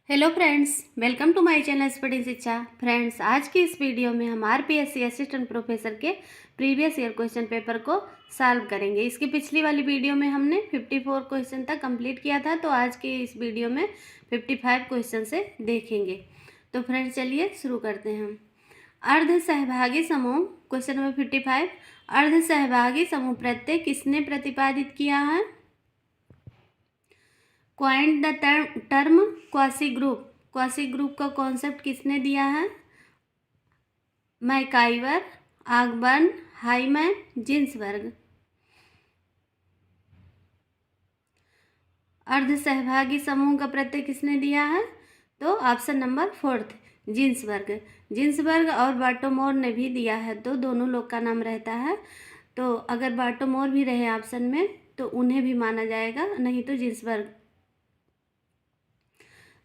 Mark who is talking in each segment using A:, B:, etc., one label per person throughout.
A: Hello friends, welcome to my channel study Shiksha. Friends, आज की इस वीडियो में हम आरपीएससी असिस्टेंट प्रोफेसर के प्रीवियस ईयर क्वेश्चन पेपर को सॉल्व करेंगे। इसकी पिछली वाली वीडियो में हमने 54 क्वेश्चन तक कंप्लीट किया था, तो आज की इस वीडियो में 55 क्वेश्चन से देखेंगे। तो फ्रेंड्स, चलिए शुरू करते हैं। अर्ध सहभागी समूह, क्वेश्चन नंबर 55। अर्ध सहभागी समूह प्रत्यय किसने प्रतिपादित किया है? Coined the term quasi group. Quasi group का कॉन्सेप्ट किसने दिया है? MacIver, Ogburn, Hyman, Ginsberg. अर्ध सहभागी समूह का प्रत्यय किसने दिया है? तो ऑप्शन नंबर 4, जिन्सबर्ग। जिन्सबर्ग और बार्टोमोर ने भी दिया है, तो दोनों लोग का नाम रहता है। तो अगर बार्टोमोर भी रहे ऑप्शन में तो उन्हें भी माना जाएगा, नहीं तो जिन्सबर्ग।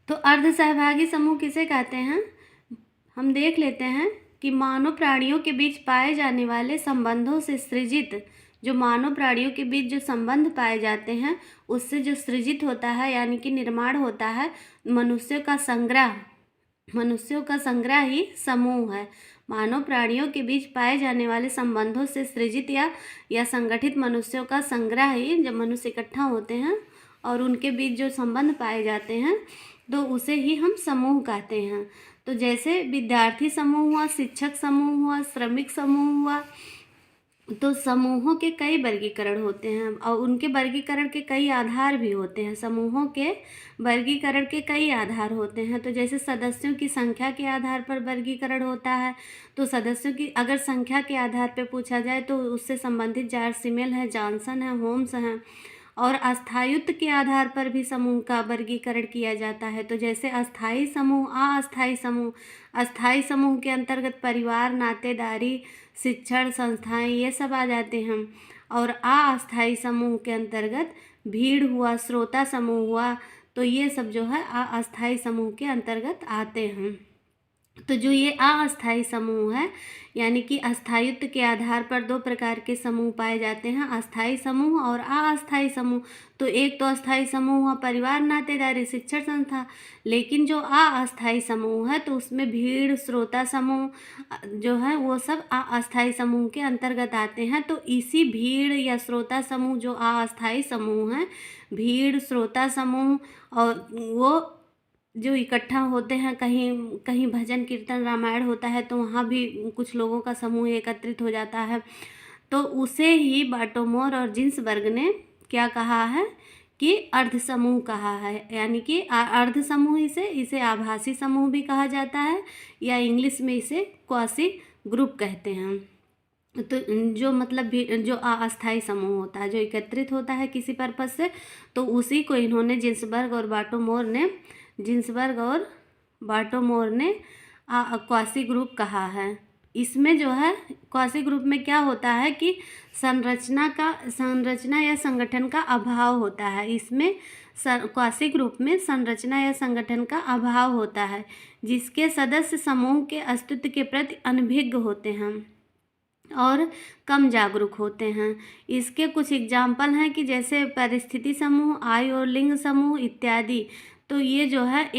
A: तो अर्ध सहभागी समूह किसे कहते हैं? हम देख लेते हैं कि मानव प्राणियों के बीच पाए जाने वाले संबंधों से सृजित, जो मानव प्राणियों के बीच जो संबंध पाए जाते हैं उससे जो सृजित होता है, यानी कि निर्माण होता है, मनुष्यों का संग्रह ही समूह है। मानव प्राणियों के बीच पाए जाने वाले संबंधों से सृजित या संगठित मनुष्यों का संग्रह ही, जब मनुष्य इकट्ठा होते हैं और उनके बीच जो संबंध पाए जाते हैं तो उसे ही हम समूह कहते हैं। तो जैसे विद्यार्थी समूह हुआ, शिक्षक समूह हुआ, श्रमिक समूह हुआ, तो समूहों के कई वर्गीकरण होते हैं और उनके वर्गीकरण के कई आधार भी होते हैं। समूहों के वर्गीकरण के कई आधार होते हैं। तो जैसे सदस्यों की संख्या के आधार पर वर्गीकरण होता है, तो सदस्यों की अगर संख्या के आधार पर पूछा जाए तो उससे संबंधित जॉर्ज सिमेल है, जॉनसन है, होम्स हैं। और अस्थायित्व के आधार पर भी समूह का वर्गीकरण किया जाता है। तो जैसे अस्थायी समूह, अस्थायी समूह। अस्थायी समूह के अंतर्गत परिवार, नातेदारी, शिक्षण संस्थाएं, ये सब आ जाते हैं। और अस्थायी समूह के अंतर्गत भीड़ हुआ, श्रोता समूह हुआ, तो ये सब जो है अस्थायी समूह के अंतर्गत आते हैं। तो जो ये अस्थायी समूह है, यानी कि अस्थायित्व के आधार पर दो प्रकार के समूह पाए जाते हैं, अस्थायी समूह और अस्थायी समूह। तो एक तो अस्थायी समूह हुआ परिवार, नातेदारी, शिक्षण संस्था। लेकिन जो अस्थायी समूह है तो उसमें भीड़, श्रोता समूह जो है वो सब अस्थायी समूह के अंतर्गत आते हैं। तो इसी भीड़ या श्रोता समूह, जो अस्थायी समूह है, भीड़, श्रोता समूह, और वो जो इकट्ठा होते हैं, कहीं कहीं भजन कीर्तन रामायण होता है तो वहाँ भी कुछ लोगों का समूह एकत्रित हो जाता है। तो उसे ही बार्टोमोर और जिन्सबर्ग ने क्या कहा है कि अर्ध समूह कहा है। यानी कि अर्ध समूह इसे आभासी समूह भी कहा जाता है, या इंग्लिश में इसे क्वासी ग्रुप कहते हैं। तो जो मतलब भी जो अस्थायी समूह होता है, जो एकत्रित होता है किसी पर्पज से, तो उसी को इन्होंने जिन्सबर्ग और बार्टोमोर ने क्वासी ग्रुप कहा है। इसमें जो है क्वासी ग्रुप में क्या होता है कि संरचना या संगठन का अभाव होता है। इसमें क्वासी ग्रुप में संरचना या संगठन का अभाव होता है, जिसके सदस्य समूह के अस्तित्व के प्रति अनभिज्ञ होते हैं और कम जागरूक होते हैं। इसके कुछ एग्जाम्पल हैं कि जैसे परिस्थिति समूह, आयु और लिंग समूह इत्यादि। तो ये जो है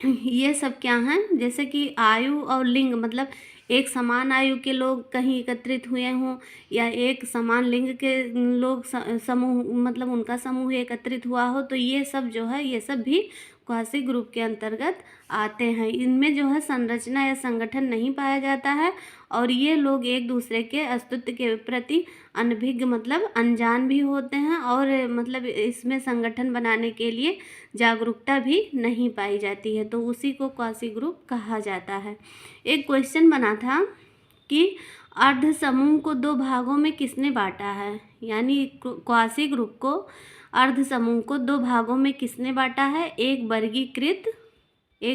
A: ये सब क्या हैं, जैसे कि आयु और लिंग, मतलब एक समान आयु के लोग कहीं एकत्रित हुए हों, या एक समान लिंग के लोग समूह, मतलब उनका समूह एकत्रित हुआ हो, तो ये सब जो है ये सब भी क्वासी ग्रुप के अंतर्गत आते हैं। इनमें जो है संरचना या संगठन नहीं पाया जाता है और ये लोग एक दूसरे के अस्तित्व के प्रति अनभिज्ञ, मतलब अनजान भी होते हैं, और मतलब इसमें संगठन बनाने के लिए जागरूकता भी नहीं पाई जाती है। तो उसी को क्वासी ग्रुप कहा जाता है। एक क्वेश्चन बना था कि अर्ध समूह को दो भागों में किसने बांटा है? यानी क्वासी ग्रुप को, अर्ध समूह को दो भागों में किसने बांटा है? एक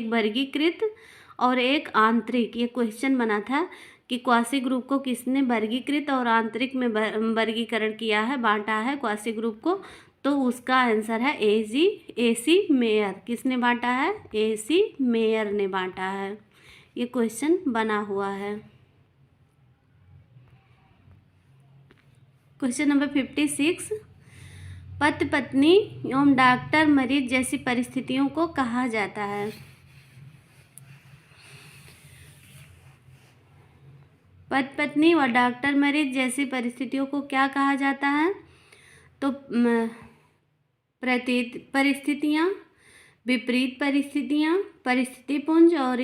A: वर्गीकृत और एक आंतरिक। ये क्वेश्चन बना था कि क्वासी ग्रुप को किसने वर्गीकृत और आंतरिक में वर्गीकरण किया है, बांटा है क्वासी ग्रुप को। तो उसका आंसर है AC मेयर। किसने बांटा है? AC मेयर ने बांटा है। ये क्वेश्चन बना हुआ है। Question number 56। पति पत्नी एवं डॉक्टर मरीज जैसी परिस्थितियों को कहा जाता है। पति पत्नी व डॉक्टर मरीज जैसी परिस्थितियों को क्या कहा जाता है? तो परिस्थितियाँ, विपरीत परिस्थितियाँ, परिस्थितिपुंज और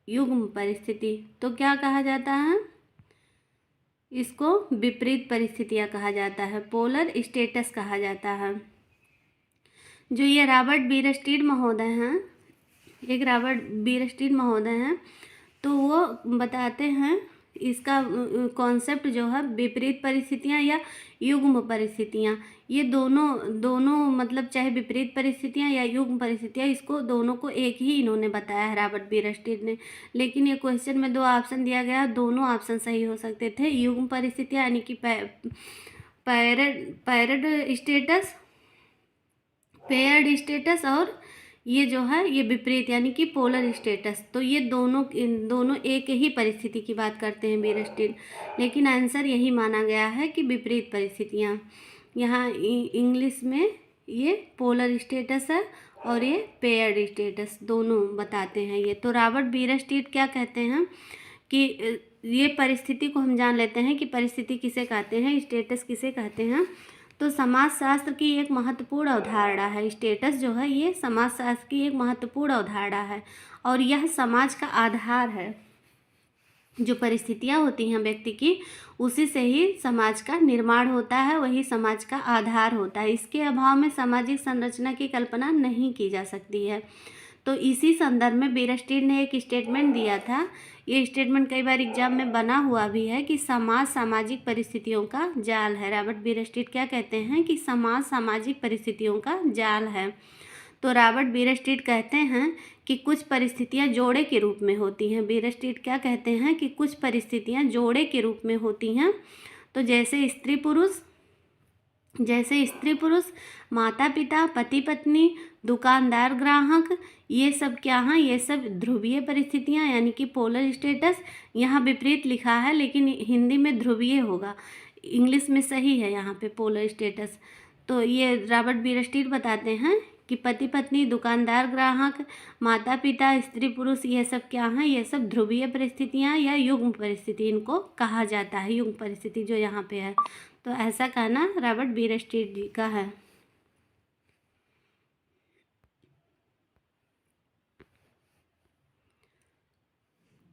A: युग्म परिस्थिति। तो क्या कहा जाता है? इसको विपरीत परिस्थितियाँ कहा जाता है, पोलर स्टेटस कहा जाता है। जो ये रॉबर्ट बीरस्टीड महोदय हैं, एक रॉबर्ट बीरस्टीड महोदय हैं, तो वो बताते हैं इसका कॉन्सेप्ट जो है विपरीत परिस्थितियाँ या युग्म परिस्थितियाँ, ये दोनों मतलब चाहे विपरीत परिस्थितियाँ या युग्म परिस्थितियाँ, इसको दोनों को एक ही इन्होंने बताया है रॉबर्ट बीरस्टीड ने। लेकिन ये क्वेश्चन में 2 ऑप्शन दिया गया, दोनों ऑप्शन सही हो सकते थे। युग्म परिस्थितियाँ यानी कि पेयर्ड स्टेटस और ये जो है ये विपरीत यानी कि पोलर स्टेटस। तो ये दोनों एक ही परिस्थिति की बात करते हैं बीरस्टीड, लेकिन आंसर यही माना गया है कि विपरीत परिस्थितियाँ। यहाँ इंग्लिश में ये पोलर स्टेटस है और ये पेयर्ड स्टेटस, दोनों बताते हैं ये। तो रॉबर्ट बीरस्टीड क्या कहते हैं कि ये परिस्थिति को हम जान लेते हैं कि परिस्थिति किसे कहते हैं, स्टेटस किसे कहते हैं। तो समाजशास्त्र की एक महत्वपूर्ण अवधारणा है। स्टेटस जो है ये समाजशास्त्र की एक महत्वपूर्ण अवधारणा है और यह समाज का आधार है। जो परिस्थितियाँ होती हैं व्यक्ति की, उसी से ही समाज का निर्माण होता है, वही समाज का आधार होता है। इसके अभाव में सामाजिक संरचना की कल्पना नहीं की जा सकती है। तो इसी संदर्भ में बीरस्टीड ने एक स्टेटमेंट दिया था, ये स्टेटमेंट कई बार एग्जाम में बना हुआ भी है, कि समाज सामाजिक परिस्थितियों का जाल है। रॉबर्ट बीरस्टीड क्या कहते हैं कि समाज सामाजिक परिस्थितियों का जाल है। तो रॉबर्ट बीरस्टीड कहते हैं कि कुछ परिस्थितियां जोड़े के रूप में होती हैं। बीरस्टीड क्या कहते हैं कि कुछ परिस्थितियां जोड़े के रूप में होती हैं। तो जैसे स्त्री पुरुष, माता पिता, पति पत्नी, दुकानदार ग्राहक, ये सब क्या हैं? ये सब ध्रुवीय परिस्थितियां यानी कि पोलर स्टेटस। यहाँ विपरीत लिखा है लेकिन हिंदी में ध्रुवीय होगा, इंग्लिश में सही है यहाँ पे पोलर स्टेटस। तो ये रॉबर्ट बीरस्टीड बताते हैं कि पति पत्नी, दुकानदार ग्राहक, माता पिता, स्त्री पुरुष, ये सब क्या हैं? ये सब ध्रुवीय परिस्थितियाँ या युग्म परिस्थिति इनको कहा जाता है, युग्म परिस्थिति जो यहाँ पे है। तो ऐसा कहना रॉबर्ट बीरस्टीड जी का है।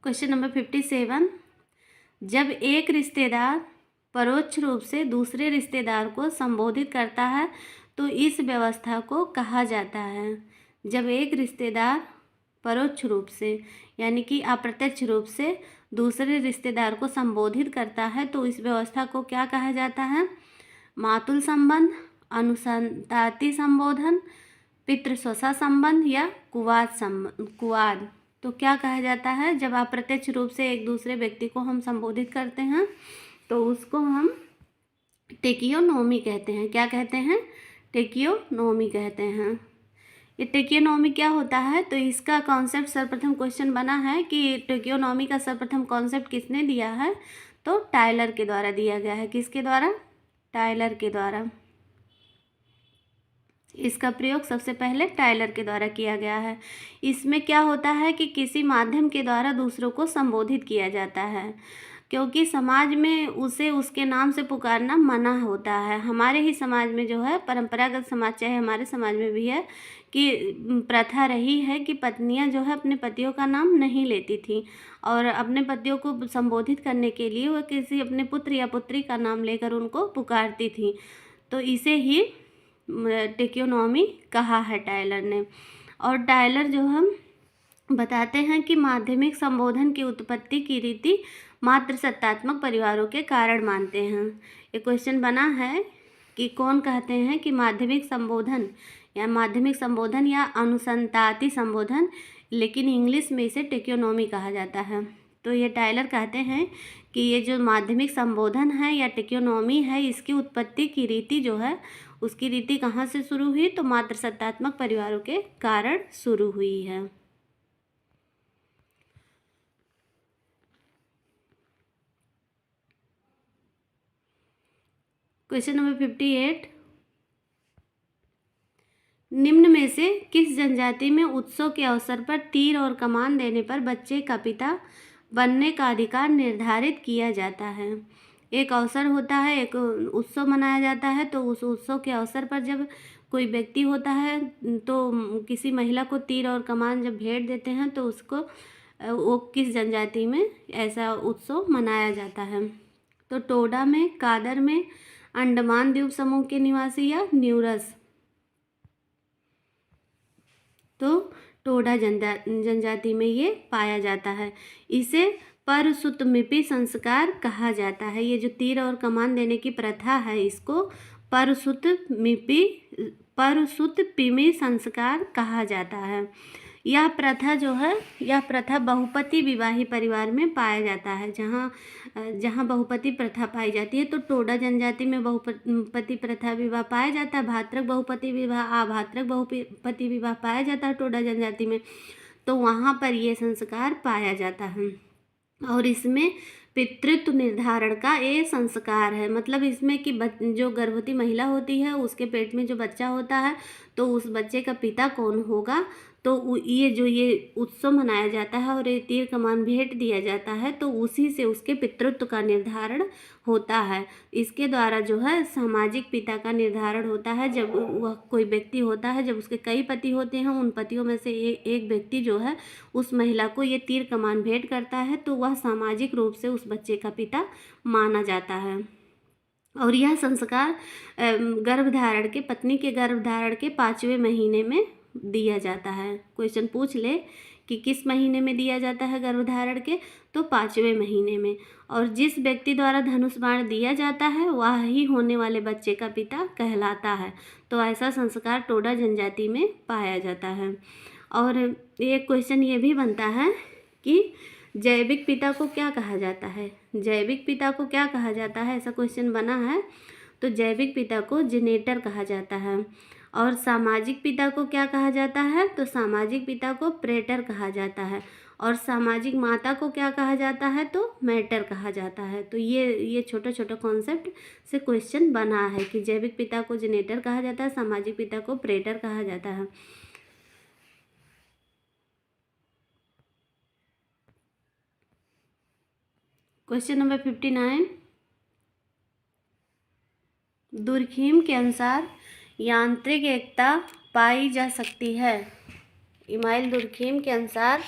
A: क्वेश्चन नंबर 57, जब एक रिश्तेदार परोक्ष रूप से दूसरे रिश्तेदार को संबोधित करता है तो इस व्यवस्था को कहा जाता है। जब एक रिश्तेदार परोक्ष रूप से यानी कि अप्रत्यक्ष रूप से दूसरे रिश्तेदार को संबोधित करता है तो इस व्यवस्था को क्या कहा जाता है? मातुल संबंध, अनुसंताती संबोधन, पितृस्वसा संबंध या कुवाद। तो क्या कहा जाता है? जब अप्रत्यक्ष रूप से एक दूसरे व्यक्ति को हम संबोधित करते हैं तो उसको हम टेकियोनोमी कहते हैं। क्या कहते हैं? टेकियोनोमी कहते हैं। ये टेकियोनोमी क्या होता है? तो इसका कॉन्सेप्ट सर्वप्रथम क्वेश्चन बना है कि टेकियोनोमी का सर्वप्रथम कॉन्सेप्ट किसने दिया है? तो टायलर के द्वारा दिया गया है। किसके द्वारा? टायलर के द्वारा। इसका प्रयोग सबसे पहले टायलर के द्वारा किया गया है। इसमें क्या होता है कि किसी माध्यम के द्वारा दूसरों को संबोधित किया जाता है, क्योंकि समाज में उसे उसके नाम से पुकारना मना होता है। हमारे ही समाज में जो है, परंपरागत समाज, चाहे हमारे समाज में भी है कि प्रथा रही है कि पत्नियां जो है अपने पतियों का नाम नहीं लेती थी और अपने पतियों को संबोधित करने के लिए वह किसी अपने पुत्र या पुत्री का नाम लेकर उनको पुकारती थी। तो इसे ही टेकियोनोमी कहा है टायलर ने। और टायलर जो हम बताते हैं कि माध्यमिक संबोधन की उत्पत्ति की रीति मात्र सत्तात्मक परिवारों के कारण मानते हैं। ये क्वेश्चन बना है कि कौन कहते हैं कि माध्यमिक संबोधन या अनुसंताती संबोधन, लेकिन इंग्लिश में इसे टेकियोनोमी कहा जाता है। तो ये टायलर कहते हैं कि ये जो माध्यमिक संबोधन है या टेकियोनोमी है, इसकी उत्पत्ति की रीति जो है, उसकी रीति कहाँ से शुरू हुई? तो मात्र सत्तात्मक परिवारों के कारण शुरू हुई है। क्वेश्चन नंबर 58, निम्न में से किस जनजाति में उत्सव के अवसर पर तीर और कमान देने पर बच्चे का पिता बनने का अधिकार निर्धारित किया जाता है? एक अवसर होता है, एक उत्सव मनाया जाता है, तो उस उत्सव के अवसर पर जब कोई व्यक्ति होता है तो किसी महिला को तीर और कमान जब भेंट देते हैं तो उसको वो किस जनजाति में ऐसा उत्सव मनाया जाता है? तो टोडा में, कादर में, अंडमान द्वीप समूह के निवासी या न्यूरस? तो टोडा जनजाति में ये पाया जाता है। इसे परसुतमिपि संस्कार कहा जाता है। ये जो तीर और कमान देने की प्रथा है इसको परसुतपिमी संस्कार कहा जाता है। यह प्रथा बहुपति विवाही परिवार में पाया जाता है। जहाँ बहुपति प्रथा पाई जाती है तो टोडा जनजाति में बहुपति प्रथा विवाह पाया जाता है। भाद्रक बहुपति विवाह, आभाद्रक बहुपति विवाह पाया जाता है टोडा जनजाति में, तो वहाँ पर ये संस्कार पाया जाता है। और इसमें पितृत्व निर्धारण का ये संस्कार है। मतलब इसमें कि जो गर्भवती महिला होती है उसके पेट में जो बच्चा होता है तो उस बच्चे का पिता कौन होगा, तो ये उत्सव मनाया जाता है और ये तीर कमान भेंट दिया जाता है, तो उसी से उसके पितृत्व का निर्धारण होता है। इसके द्वारा जो है सामाजिक पिता का निर्धारण होता है। जब वह कोई व्यक्ति होता है, जब उसके कई पति होते हैं, उन पतियों में से एक व्यक्ति जो है उस महिला को ये तीर कमान भेंट करता है तो वह सामाजिक रूप से उस बच्चे का पिता माना जाता है। और यह संस्कार पत्नी के गर्भधारण के 5वें महीने में दिया जाता है। क्वेश्चन पूछ ले कि किस महीने में दिया जाता है गर्भधारण के, तो 5वें महीने में। और जिस व्यक्ति द्वारा धनुष बाण दिया जाता है वह ही होने वाले बच्चे का पिता कहलाता है। तो ऐसा संस्कार टोडा जनजाति में पाया जाता है। और एक क्वेश्चन ये भी बनता है कि जैविक पिता को क्या कहा जाता है? जैविक पिता को क्या कहा जाता है, ऐसा क्वेश्चन बना है। तो जैविक पिता को जेनेटर कहा जाता है। और सामाजिक पिता को क्या कहा जाता है? तो सामाजिक पिता को प्रेटर कहा जाता है। और सामाजिक माता को क्या कहा जाता है? तो मैटर कहा जाता है। तो ये छोटा छोटा कॉन्सेप्ट से क्वेश्चन बना है कि जैविक पिता को जेनेटर कहा जाता है, सामाजिक पिता को प्रेटर कहा जाता है। क्वेश्चन नंबर 59, दुर्खिम के अनुसार यांत्रिक एकता पाई जा सकती है। इमाइल दुर्खिम के अनुसार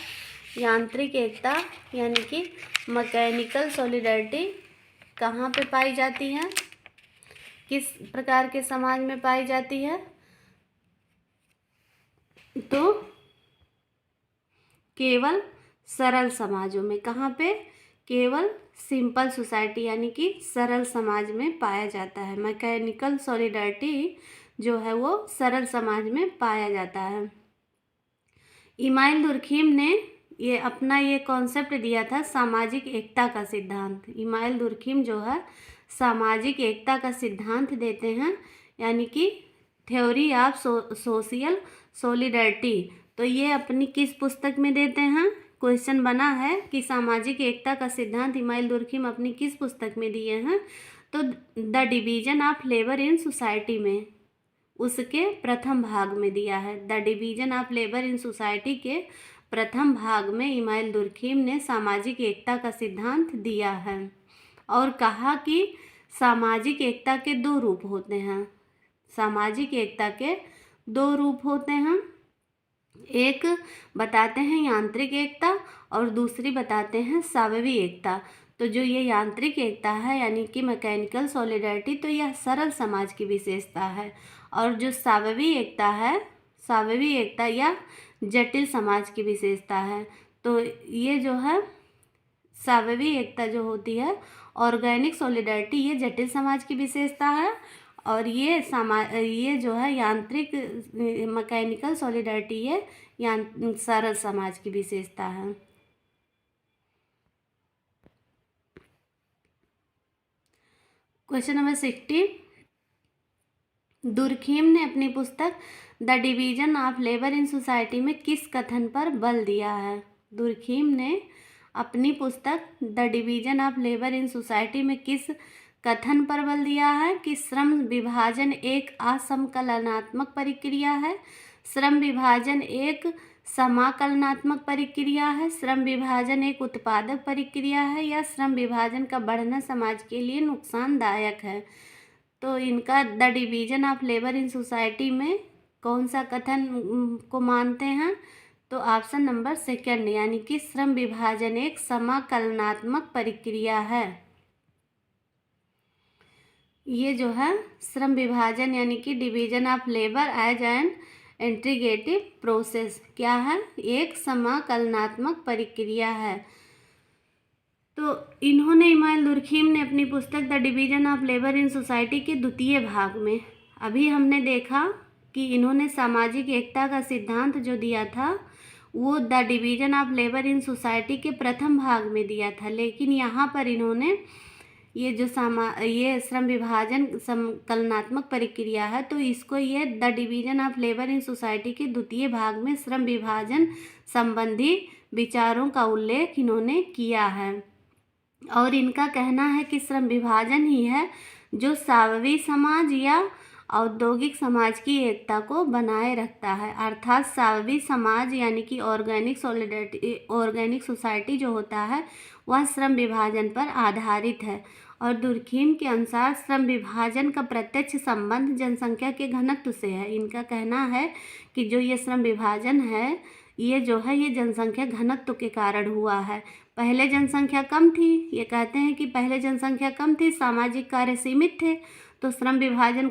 A: यांत्रिक एकता यानी कि मैकेनिकल सॉलिडरिटी कहाँ पे पाई जाती है, किस प्रकार के समाज में पाई जाती है? तो केवल सरल समाजों में। कहाँ पे? केवल सिंपल सोसाइटी यानी कि सरल समाज में पाया जाता है। मैकेनिकल सॉलिडरिटी जो है वो सरल समाज में पाया जाता है। इमाइल दुर्खिम ने ये कॉन्सेप्ट दिया था सामाजिक एकता का सिद्धांत। इमाइल दुर्खिम जो है सामाजिक एकता का सिद्धांत देते हैं, यानी कि थ्योरी ऑफ सोशल सॉलिडरिटी। तो ये अपनी किस पुस्तक में देते हैं? क्वेश्चन बना है कि सामाजिक एकता का सिद्धांत इमाइल दुर्खिम अपनी किस पुस्तक में दिए हैं? तो the division of labour in society में, उसके प्रथम भाग में दिया है। The division of labour in society के प्रथम भाग में इमाइल दुर्खिम ने सामाजिक एकता का सिद्धांत दिया है और कहा कि सामाजिक एकता के 2 रूप होते हैं। सामाजिक एकता के 2 रूप होते हैं। एक बताते हैं यांत्रिक एकता और दूसरी बताते हैं सावयवी एकता। तो जो ये यांत्रिक एकता है यानी कि मैकेनिकल सॉलिडरिटी, तो यह सरल समाज की विशेषता है। और जो सावयवी एकता है, सावयवी एकता या जटिल समाज की विशेषता है। तो ये जो है सावयवी एकता जो होती है, ऑर्गेनिक सॉलिडरिटी, ये जटिल समाज की विशेषता है। और ये जो है यांत्रिक मैकेनिकल सॉलिडरिटी ये सरल समाज की विशेषता है। क्वेश्चन नंबर 60, दुर्खिम ने अपनी पुस्तक the division of labour in society में किस कथन पर बल दिया है? दुर्खिम ने अपनी पुस्तक the division of labour in society में किस कथन पर बल दिया है कि श्रम विभाजन एक असमकलनात्मक प्रक्रिया है, श्रम विभाजन एक समाकलनात्मक प्रक्रिया है, श्रम विभाजन एक उत्पादक प्रक्रिया है, या श्रम विभाजन का बढ़ना समाज के लिए नुकसानदायक है। तो इनका the division of labour in society में कौन सा कथन को मानते हैं? तो ऑप्शन नंबर सेकंड, यानी कि श्रम विभाजन एक समाकलनात्मक प्रक्रिया है। ये जो है श्रम विभाजन यानी कि division of labour as an integrative process क्या है? एक समाकलनात्मक प्रक्रिया है। तो इन्होंने इमानुएल दुर्खीम ने अपनी पुस्तक the division of labour in society के द्वितीय भाग में, अभी हमने देखा कि इन्होंने सामाजिक एकता का सिद्धांत जो दिया था वो the division of labour in society के प्रथम भाग में दिया था, लेकिन यहाँ पर इन्होंने ये जो ये श्रम विभाजन संकलनात्मक प्रक्रिया है तो इसको ये the division of labour in society के द्वितीय भाग में श्रम विभाजन संबंधी विचारों का उल्लेख इन्होंने किया है। और इनका कहना है कि श्रम विभाजन ही है जो स्वाभाविक समाज या औद्योगिक समाज की एकता को बनाए रखता है, अर्थात स्वाभाविक समाज यानी कि ऑर्गेनिक सोसाइटी जो होता है वह श्रम विभाजन पर आधारित है। और दुर्खीम के अनुसार श्रम विभाजन का प्रत्यक्ष संबंध जनसंख्या के घनत्व से है। इनका कहना है कि जो ये श्रम विभाजन है ये जो है ये जनसंख्या घनत्व के कारण हुआ है। पहले जनसंख्या कम थी, ये कहते हैं कि पहले जनसंख्या कम थी, सामाजिक कार्य सीमित थे, तो श्रम विभाजन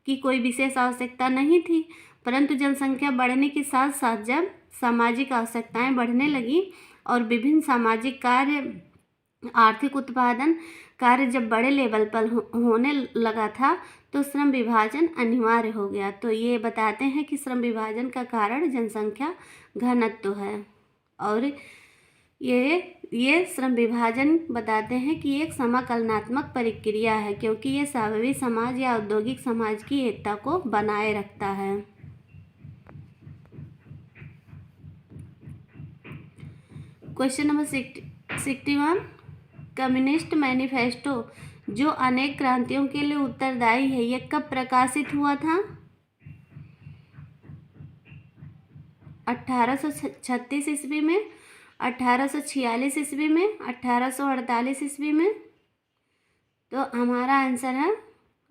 A: की कोई विशेष आवश्यकता नहीं थी। परंतु जनसंख्या बढ़ने के साथ साथ जब सामाजिक आवश्यकताएं बढ़ने लगी और विभिन्न सामाजिक कार्य, आर्थिक उत्पादन कार्य जब बड़े लेवल पर होने लगा था तो श्रम विभाजन अनिवार्य हो गया। तो ये बताते हैं कि श्रम विभाजन का कारण जनसंख्या घनत्व है। और ये श्रम विभाजन बताते हैं कि एक समाकलनात्मक प्रक्रिया है क्योंकि ये स्वाभाविक समाज या औद्योगिक समाज की एकता को बनाए रखता है। क्वेश्चन नंबर 61, कम्युनिस्ट मैनिफेस्टो जो अनेक क्रांतियों के लिए उत्तरदायी है यह कब प्रकाशित हुआ था? 1836 ईस्वी में, 1846 ईस्वी में, 1848 ईस्वी में? तो हमारा आंसर है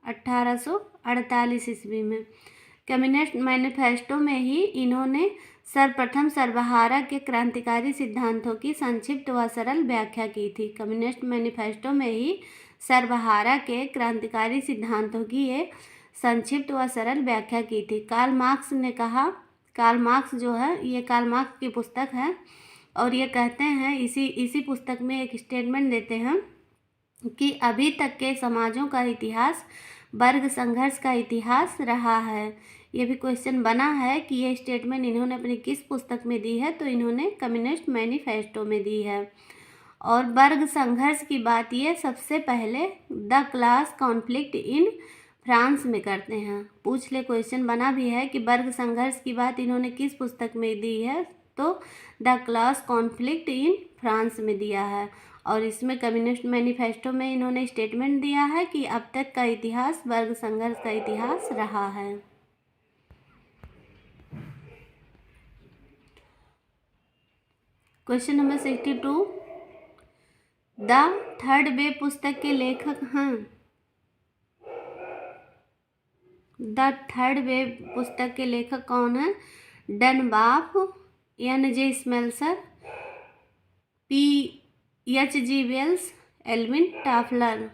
A: 1848 ईस्वी में। कम्युनिस्ट मैनिफेस्टो में ही इन्होंने सर्वप्रथम सर्वहारा के क्रांतिकारी सिद्धांतों की संक्षिप्त व सरल व्याख्या की थी। कम्युनिस्ट मैनिफेस्टो में ही सर्वहारा के क्रांतिकारी सिद्धांतों की ये संक्षिप्त व सरल व्याख्या की थी। कार्ल मार्क्स ने कहा, कार्ल मार्क्स जो है ये कार्ल मार्क्स की पुस्तक है और ये कहते हैं इसी पुस्तक में एक स्टेटमेंट देते हैं कि अभी तक के समाजों का इतिहास वर्ग संघर्ष का इतिहास रहा है। ये भी क्वेश्चन बना है कि ये स्टेटमेंट इन्होंने अपनी किस पुस्तक में दी है? तो इन्होंने कम्युनिस्ट मैनिफेस्टो में दी है। और वर्ग संघर्ष की बात ये सबसे पहले the class conflict in France में करते हैं। पूछ ले, क्वेश्चन बना भी है कि वर्ग संघर्ष की बात इन्होंने किस पुस्तक में दी है? तो the class conflict in France में दिया है। और इसमें कम्युनिस्ट मैनिफेस्टो में इन्होंने स्टेटमेंट दिया है कि अब तक का इतिहास वर्ग संघर्ष का इतिहास रहा है। Question number 62, the third way पुस्तक के लेखक हैं? द थर्ड वे पुस्तक के लेखक कौन है? डनबाफ, N.J. Smelser, P.H.G. Wells, Alvin Toffler.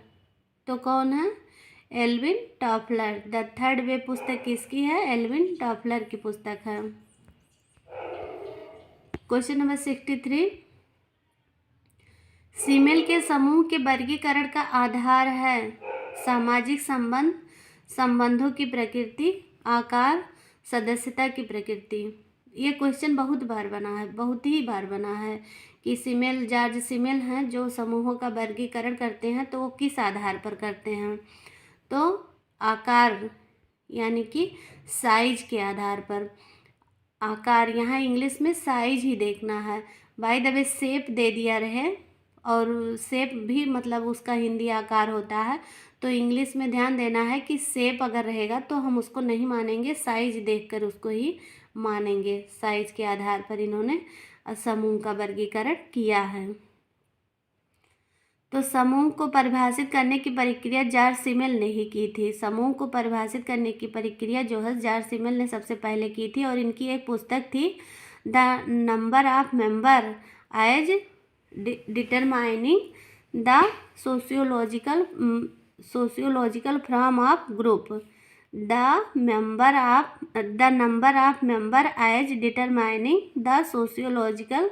A: तो कौन है? Alvin Toffler. The third way पुस्तक किसकी है? एल्विन टॉफलर की पुस्तक है। क्वेश्चन नंबर 63, सीमेल के समूह के वर्गीकरण का आधार है सामाजिक संबंधों की प्रकृति, आकार, सदस्यता की प्रकृति। ये क्वेश्चन बहुत बार बना है, बहुत ही बार बना है कि सीमेल, जॉर्ज सीमेल हैं जो समूहों का वर्गीकरण करते हैं तो वो किस आधार पर करते हैं? तो आकार यानी कि साइज के आधार पर। आकार, यहाँ इंग्लिश में साइज ही देखना है। बाय द वे शेप दे दिया रहे और शेप भी मतलब उसका हिंदी आकार होता है। तो इंग्लिश में ध्यान देना है कि शेप अगर रहेगा तो हम उसको नहीं मानेंगे, साइज देखकर उसको ही मानेंगे। साइज के आधार पर इन्होंने समूह का वर्गीकरण किया है। तो समूह को परिभाषित करने की प्रक्रिया जॉर्ज सिमेल ने ही की थी। समूह को परिभाषित करने की प्रक्रिया जो है जॉर्ज सिमेल ने सबसे पहले की थी, और इनकी एक पुस्तक थी the number of member as determining the sociological form of group. The number of member as determining the sociological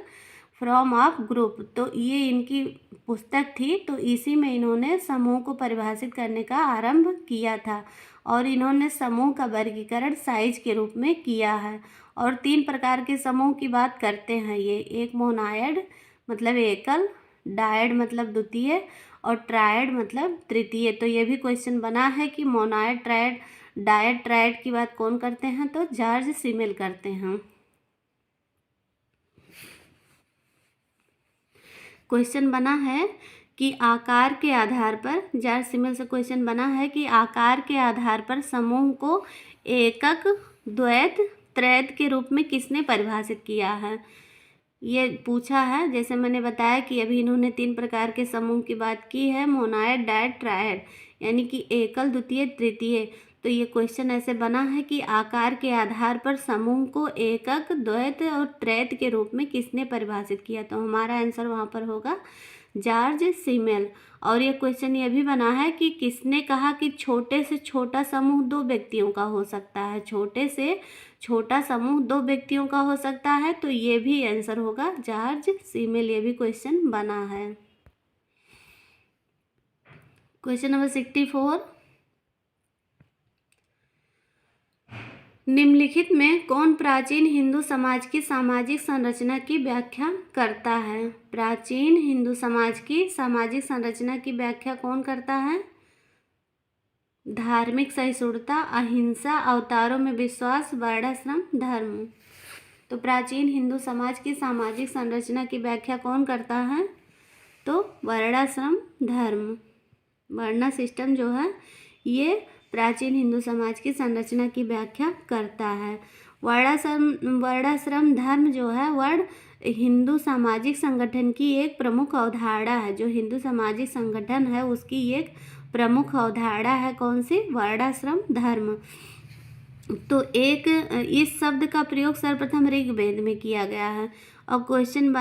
A: from of group. तो ये इनकी पुस्तक थी। तो इसी में इन्होंने समूह को परिभाषित करने का आरंभ किया था, और इन्होंने समूह का वर्गीकरण साइज के रूप में किया है। और 3 प्रकार के समूह की बात करते हैं ये। एक मोनायड मतलब एकल, डायड मतलब द्वितीय, और ट्रायड मतलब तृतीय। तो ये भी क्वेश्चन बना है कि मोनायड, ट्रायड, डायड, ट्रायड की बात कौन करते हैं, तो जॉर्ज सिमेल करते हैं। क्वेश्चन बना है कि आकार के आधार पर, जॉर्ज सिमेल से क्वेश्चन बना है कि आकार के आधार पर समूह को एकक, द्वैत, त्रैत के रूप में किसने परिभाषित किया है, ये पूछा है। जैसे मैंने बताया कि अभी इन्होंने 3 प्रकार के समूह की बात की है, मोनायड, डायड, ट्रायड, यानी कि एकल, द्वितीय, तृतीय। तो ये क्वेश्चन ऐसे बना है कि आकार के आधार पर समूह को एकक, द्वैत और त्रैत के रूप में किसने परिभाषित किया। तो हमारा आंसर वहाँ पर होगा जॉर्ज सिमेल। और ये क्वेश्चन ये भी बना है कि किसने कहा कि छोटे से छोटा समूह 2 व्यक्तियों का हो सकता है। छोटे से छोटा समूह 2 व्यक्तियों का हो सकता है। तो ये भी आंसर होगा जॉर्ज सिमेल। ये भी क्वेश्चन बना है। क्वेश्चन नंबर 64, निम्नलिखित में कौन प्राचीन हिंदू समाज की सामाजिक संरचना की व्याख्या करता है। प्राचीन हिंदू समाज की सामाजिक संरचना की व्याख्या कौन करता है। धार्मिक सहिष्णुता, अहिंसा, अवतारों में विश्वास, वर्णाश्रम, धर्म। तो प्राचीन हिंदू समाज की सामाजिक संरचना की व्याख्या कौन करता है, तो वर्णाश्रम धर्म। वर्ण सिस्टम जो है ये प्राचीन हिंदू समाज की संरचना की व्याख्या करता है। वर्णाश्रम धर्म जो है वर्ण हिंदू सामाजिक संगठन की एक प्रमुख अवधारणा है। जो हिंदू सामाजिक संगठन है उसकी एक प्रमुख अवधारणा है, कौन सी, वर्णाश्रम धर्म। तो एक इस शब्द का प्रयोग सर्वप्रथम ऋग्वेद में किया गया है। अब क्वेश्चन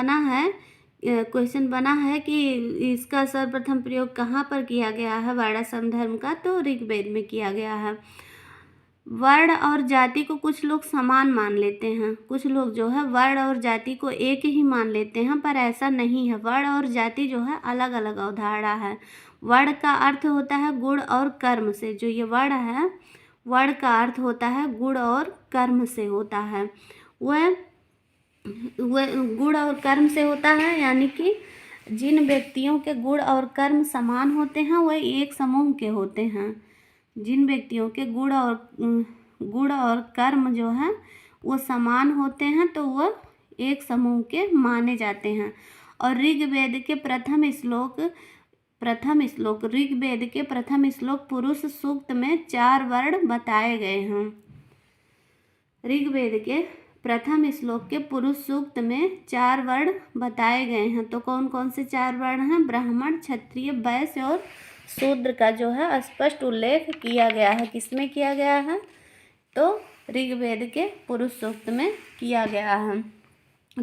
A: बना है कि इसका सर्वप्रथम प्रयोग कहाँ पर किया गया है वर्णाश्रम धर्म का, तो ऋग्वेद में किया गया है। वर्ण और जाति को कुछ लोग समान मान लेते हैं, कुछ लोग जो है वर्ण और जाति को एक ही मान लेते हैं, पर ऐसा नहीं है। वर्ण और जाति जो है अलग अलग अवधारणा है। वर्ण का अर्थ होता है गुण और कर्म से। जो ये वर्ण है, वर्ण का अर्थ होता है गुण और कर्म से होता है। वह गुण और कर्म से होता है, यानी कि जिन व्यक्तियों के गुण और कर्म समान होते हैं वह एक समूह के होते हैं। जिन व्यक्तियों के गुण और कर्म जो है वो समान होते हैं तो वह एक समूह के माने जाते हैं। और ऋग्वेद के प्रथम श्लोक पुरुष सूक्त में 4 वर्ण बताए गए हैं। ऋग्वेद के प्रथम श्लोक के पुरुष सूक्त में 4 वर्ण बताए गए हैं। तो कौन कौन से 4 वर्ण हैं, ब्राह्मण, क्षत्रिय, वैश्य और शूद्र का जो है स्पष्ट उल्लेख किया गया है। किसमें किया गया है, तो ऋग्वेद के पुरुष सूक्त में किया गया है।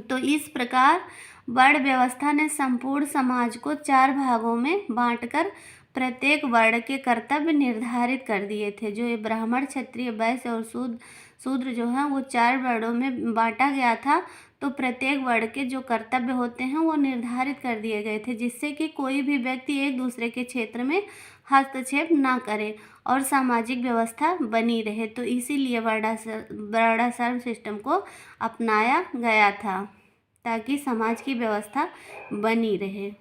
A: तो इस प्रकार वर्ण व्यवस्था ने संपूर्ण समाज को 4 भागों में बांटकर प्रत्येक वर्ण के कर्तव्य निर्धारित कर दिए थे। जो ये ब्राह्मण, क्षत्रिय, वैश्य और शूद्र जो है वो 4 वर्णों में बांटा गया था। तो प्रत्येक वर्ण के जो कर्तव्य होते हैं वो निर्धारित कर दिए गए थे, जिससे कि कोई भी व्यक्ति एक दूसरे के क्षेत्र में हस्तक्षेप ना करे और सामाजिक व्यवस्था बनी रहे। तो इसीलिए वर्णाश्रम सिस्टम को अपनाया गया था ताकि समाज की व्यवस्था बनी रहे।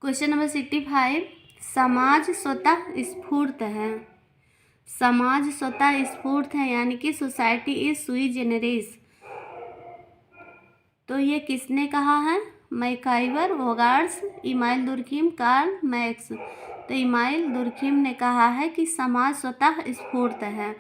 A: क्वेश्चन नंबर 65, समाज स्वतः स्फूर्त है। समाज स्वतः स्फूर्त है यानी कि सोसाइटी इज सुई जेनरिस। तो ये किसने कहा है, MacIver, Bogardus, Emile Durkheim, Karl Marx. तो इमाइल दुर्खिम ने कहा है कि समाज स्वतः स्फूर्त है।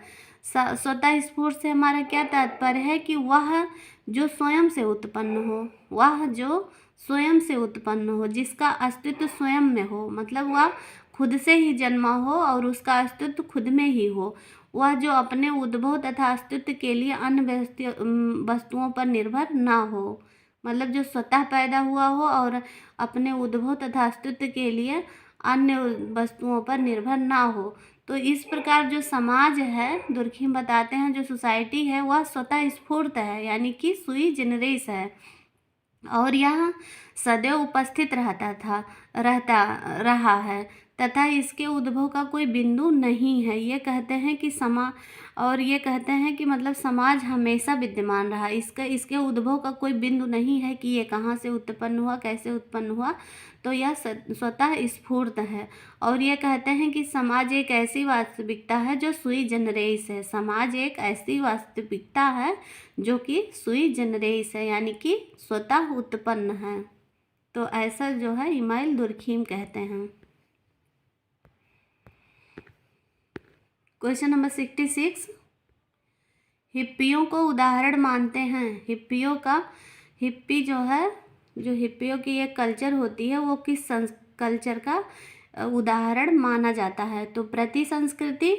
A: स्वतः स्फूर्त से हमारा क्या तात्पर्य है कि वह जो स्वयं से उत्पन्न हो, वह जो स्वयं से उत्पन्न हो, जिसका अस्तित्व स्वयं में हो, मतलब वह खुद से ही जन्मा हो और उसका अस्तित्व खुद में ही हो, वह जो अपने उद्भव तथा अस्तित्व के लिए अन्य वस्तुओं पर निर्भर ना हो, मतलब जो स्वतः पैदा हुआ हो और अपने उद्भव तथा अस्तित्व के लिए अन्य वस्तुओं पर निर्भर ना हो। तो इस प्रकार जो समाज है, दुर्खिम बताते हैं, जो सोसाइटी है वह स्वतः स्फूर्त है, यानी कि सुई जनरेस है, और यह सदैव उपस्थित रहता रहा है तथा इसके उद्भव का कोई बिंदु नहीं है। ये कहते हैं कि मतलब समाज हमेशा विद्यमान रहा, इसके उद्भव का कोई बिंदु नहीं है कि ये कहाँ से उत्पन्न हुआ, कैसे उत्पन्न हुआ। तो यह स्वतः स्फूर्त है। और ये कहते हैं कि समाज एक ऐसी वास्तविकता है जो सुई जनरेस है। समाज एक ऐसी वास्तविकता है जो कि सुई जनरेस है, यानी कि स्वतः उत्पन्न है। तो ऐसा जो है इमाइल दुर्खिम कहते हैं। क्वेश्चन नंबर 66, हिप्पियों को उदाहरण मानते हैं। हिप्पी जो है, जो हिप्पियों की एक कल्चर होती है, वो किस कल्चर का उदाहरण माना जाता है? तो प्रति संस्कृति,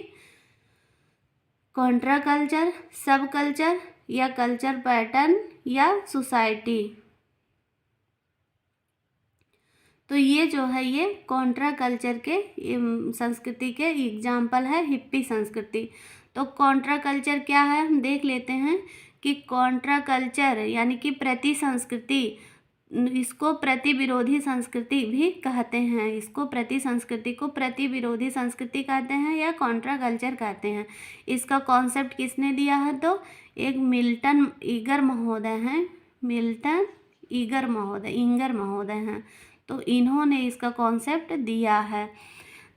A: कॉन्ट्रा कल्चर, सब कल्चर, या कल्चर पैटर्न, या सोसाइटी। तो ये जो है ये कॉन्ट्रा कल्चर के संस्कृति के एग्जाम्पल है हिप्पी संस्कृति। तो कॉन्ट्रा कल्चर क्या है हम देख लेते हैं कि कॉन्ट्रा कल्चर यानी कि प्रति संस्कृति, इसको प्रति विरोधी संस्कृति भी कहते हैं। इसको प्रति संस्कृति को प्रति विरोधी संस्कृति कहते हैं या कॉन्ट्रा कल्चर कहते हैं। इसका कॉन्सेप्ट किसने दिया है? तो एक मिल्टन ईगर महोदय हैं, मिल्टन ईगर महोदय हैं। तो इन्होंने इसका कॉन्सेप्ट दिया है।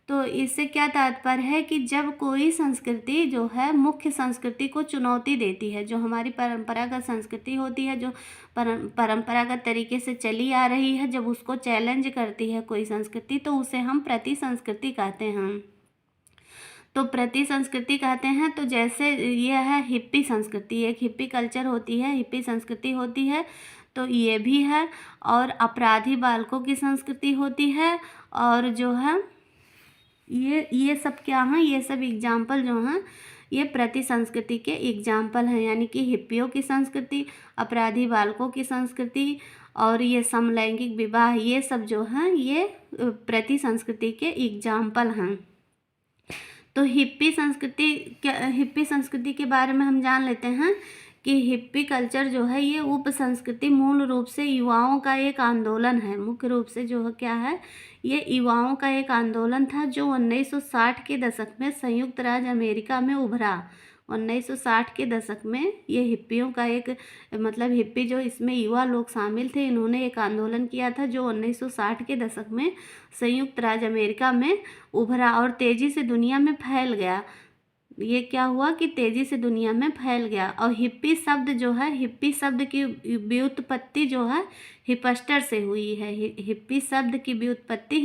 A: तो इससे क्या तात्पर्य है कि जब कोई संस्कृति जो है मुख्य संस्कृति को चुनौती देती है, जो हमारी परंपरागत संस्कृति होती है, जो परंपरागत तरीके से चली आ रही है, जब उसको चैलेंज करती है कोई संस्कृति, तो उसे हम प्रति संस्कृति कहते हैं। तो प्रति संस्कृति कहते हैं। तो जैसे ये है हिप्पी संस्कृति, एक हिप्पी कल्चर होती है, हिप्पी संस्कृति होती है, तो ये भी है। और अपराधी बालकों की संस्कृति होती है, और जो है ये सब क्या हैं? ये सब एग्जाम्पल जो हैं ये प्रति संस्कृति के एग्जाम्पल हैं, यानी कि हिप्पियों की संस्कृति, अपराधी बालकों की संस्कृति और ये समलैंगिक विवाह, ये सब जो हैं ये प्रति संस्कृति के एग्जाम्पल हैं। तो हिप्पी संस्कृति के बारे में हम जान लेते हैं कि हिप्पी कल्चर जो है ये उप संस्कृति मूल रूप से युवाओं का एक आंदोलन है। मुख्य रूप से जो क्या है, ये युवाओं का एक आंदोलन था जो 1960 के दशक में संयुक्त राज्य अमेरिका में उभरा। 1960 के दशक में ये हिप्पियों का एक मतलब हिप्पी जो इसमें युवा लोग शामिल थे, इन्होंने एक आंदोलन किया था जो 1960 के दशक में संयुक्त राज्य अमेरिका में उभरा और तेज़ी से दुनिया में फैल गया। ये क्या हुआ कि तेज़ी से दुनिया में फैल गया। और हिप्पी शब्द जो है, हिप्पी शब्द की व्युत्पत्ति जो है हिपस्टर से हुई है। हिप्पी शब्द की व्युत्पत्ति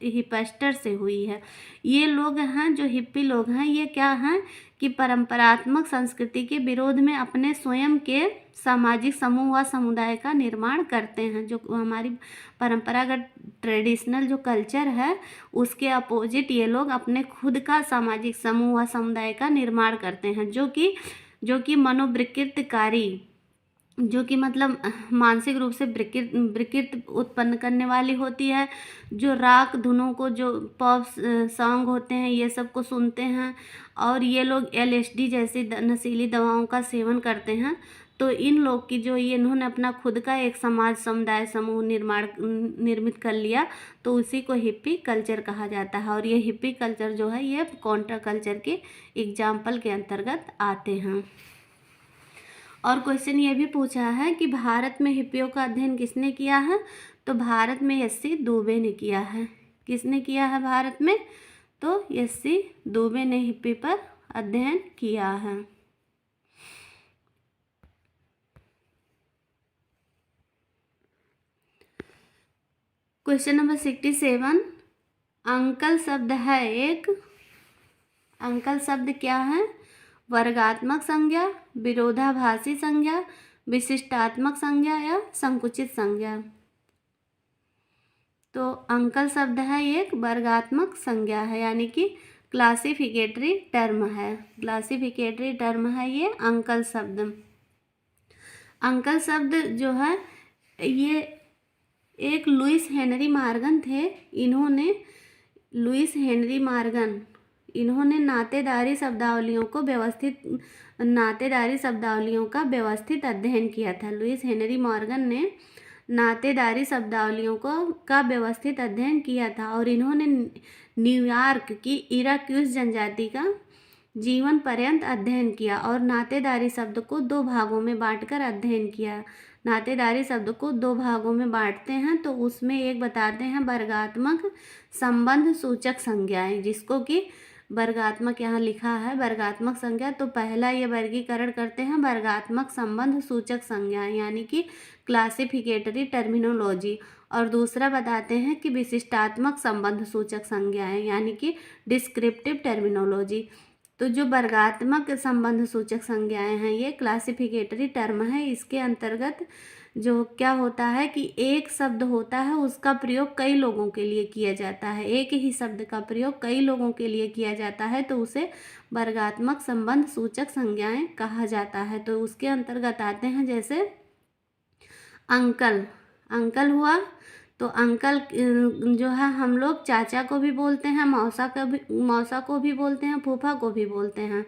A: हिपस्टर से हुई है। ये लोग हैं जो हिप्पी लोग हैं, ये क्या हैं कि परंपरात्मक संस्कृति के विरोध में अपने स्वयं के सामाजिक समूह व समुदाय का निर्माण करते हैं। जो हमारी परंपरागत ट्रेडिशनल जो कल्चर है उसके अपोजिट ये लोग अपने खुद का सामाजिक समूह व समुदाय का निर्माण करते हैं, जो कि मनोविकृतकारी, जो कि मतलब मानसिक रूप से विकृत उत्पन्न करने वाली होती है, जो राग धुनों को, जो पॉप सॉन्ग होते हैं ये सब को सुनते हैं, और ये लोग LSD जैसी नशीली दवाओं का सेवन करते हैं। तो इन लोग की जो ये इन्होंने अपना खुद का एक समाज समुदाय समूह निर्मित कर लिया, तो उसी को हिप्पी कल्चर कहा जाता है। और ये हिप्पी कल्चर जो है ये कॉन्ट्रा कल्चर के एग्जाम्पल के अंतर्गत आते हैं। और क्वेश्चन ये भी पूछा है कि भारत में हिप्पियों का अध्ययन किसने किया है? तो भारत में एस.सी. दुबे ने किया है। किसने किया है भारत में? तो एस.सी. दुबे ने हिप्पी पर अध्ययन किया है। क्वेश्चन नंबर 67, अंकल शब्द है एक, अंकल शब्द क्या है? वर्गात्मक संज्ञा, विरोधाभासी संज्ञा, विशिष्टात्मक संज्ञा या संकुचित संज्ञा? तो अंकल शब्द है एक वर्गात्मक संज्ञा है, यानी कि क्लासिफिकेटरी टर्म है, क्लासिफिकेटरी टर्म है ये अंकल शब्द। अंकल शब्द जो है ये एक लुइस हेनरी मॉर्गन थे, इन्होंने नातेदारी शब्दावलियों का व्यवस्थित अध्ययन किया था। लुइस हेनरी मॉर्गन ने नातेदारी शब्दावलियों का व्यवस्थित अध्ययन किया था और इन्होंने न्यूयॉर्क की इराक्यूज जनजाति का जीवन पर्यंत अध्ययन किया और नातेदारी शब्द को दो भागों में बांटकर अध्ययन किया। नातेदारी शब्द को दो भागों में बांटते हैं, तो उसमें एक बताते हैं वर्गात्मक संबंध सूचक संज्ञाएं, जिसको कि वर्गात्मक यहाँ लिखा है वर्गात्मक संज्ञा। तो पहला ये वर्गीकरण करते हैं वर्गात्मक संबंध सूचक संज्ञाएं, यानी कि क्लासिफिकेटरी टर्मिनोलॉजी, और दूसरा बताते हैं कि विशिष्टात्मक संबंध सूचक संज्ञाएं, यानी कि डिस्क्रिप्टिव टर्मिनोलॉजी। तो जो वर्गात्मक संबंध सूचक संज्ञाएं हैं ये क्लासिफिकेटरी टर्म है। इसके अंतर्गत जो क्या होता है कि एक शब्द होता है उसका प्रयोग कई लोगों के लिए किया जाता है, एक ही शब्द का प्रयोग कई लोगों के लिए किया जाता है, तो उसे वर्गात्मक संबंध सूचक संज्ञाएं कहा जाता है। तो उसके अंतर्गत आते हैं जैसे अंकल हुआ, तो अंकल जो है हम लोग चाचा को भी बोलते हैं, मौसा को भी बोलते हैं, फूफा को भी बोलते हैं।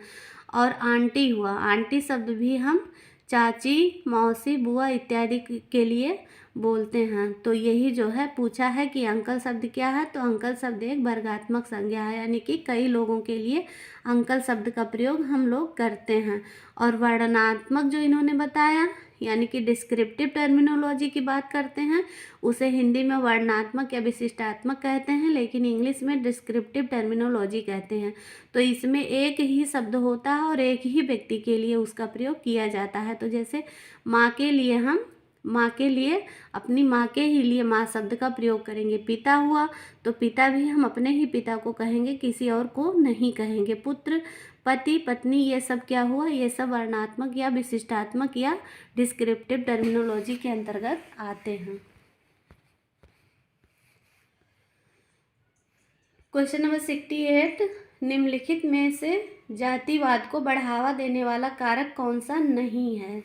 A: और आंटी हुआ, आंटी शब्द भी हम चाची, मौसी, बुआ इत्यादि के लिए बोलते हैं। तो यही जो है पूछा है कि अंकल शब्द क्या है, तो अंकल शब्द एक वर्गात्मक संज्ञा है, यानी कि कई लोगों के लिए अंकल शब्द का प्रयोग हम लोग करते हैं। और वर्णनात्मक जो इन्होंने बताया, यानी कि डिस्क्रिप्टिव टर्मिनोलॉजी की बात करते हैं, उसे हिंदी में वर्णनात्मक या विशिष्टात्मक कहते हैं, लेकिन इंग्लिश में डिस्क्रिप्टिव टर्मिनोलॉजी कहते हैं। तो इसमें एक ही शब्द होता है और एक ही व्यक्ति के लिए उसका प्रयोग किया जाता है। तो जैसे माँ के लिए अपनी माँ के ही लिए माँ शब्द का प्रयोग करेंगे। पिता हुआ तो पिता भी हम अपने ही पिता को कहेंगे, किसी और को नहीं कहेंगे। पुत्र, पति, पत्नी, ये सब क्या हुआ, ये सब वर्णनात्मक या विशिष्टात्मक या डिस्क्रिप्टिव टर्मिनोलॉजी के अंतर्गत आते हैं। क्वेश्चन नंबर 68, निम्नलिखित में से जातिवाद को बढ़ावा देने वाला कारक कौन सा नहीं है?